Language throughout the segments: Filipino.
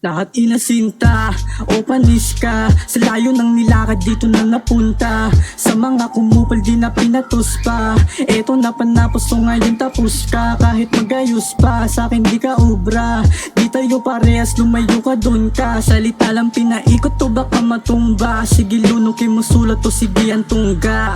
Lahat inasinta o panis ka sa layo ng nilakad dito na napunta. Sa mga kumupal di na pinatos pa. Eto na panapos so ngayon tapos ka. Kahit magayos pa sa akin di ka obra. Di tayo parehas lumayo ka dun ka. Salita lang pinaikot to baka matumba. Sige lunukin mo sulat to sige ang tungga.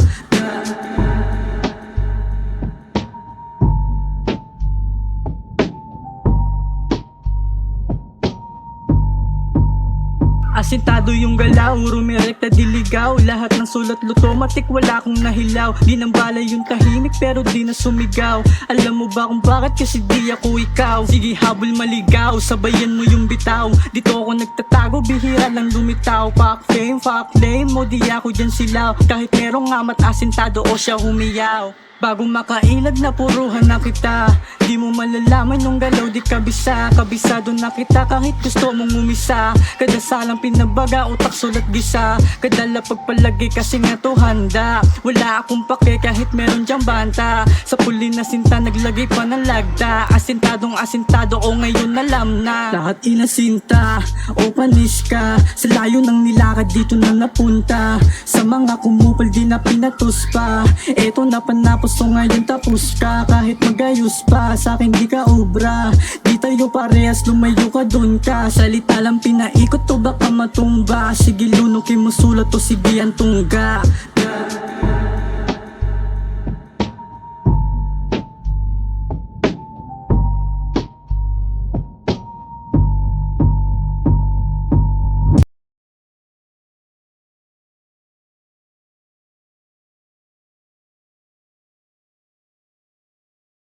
Asintado yung galaw, rumirekta diligaw. Lahat ng sulat luto, matik wala kong nahilaw. Di nang balay yung tahimik pero di na sumigaw. Alam mo ba kung bakit? Kasi di ako ikaw. Sige habol maligaw, sabayan mo yung bitaw. Dito ako nagtatago, bihira lang lumitaw. Fuck fame mo di ako dyan silaw. Kahit merong amat asintado o siya humiyaw. Bagong makailag na puruhan na kita. Di mo malalaman yung galaw di kabisa. Kabisado na kita kahit gusto mong umisa. Kadasalang pinabaga utak sulat gisa. Kadala pagpalagi kasi nga to handa. Wala akong pake kahit meron dyang banta. Sa puli na sinta naglagay pa ng lagda. Asintadong asintado o ngayon alam na. Lahat inasinta o panis ka sa layo ng nilakad dito na napunta. Sa mga kumupal di na pinatos pa. Eto na panapos so ngayon tapos ka. Kahit magayos pa sa akin di ka obra. Di tayo parehas lumayo ka dun ka. Salita lang pinaikot to baka matumba. Sige lunukin mo sulat to sige ang tungga.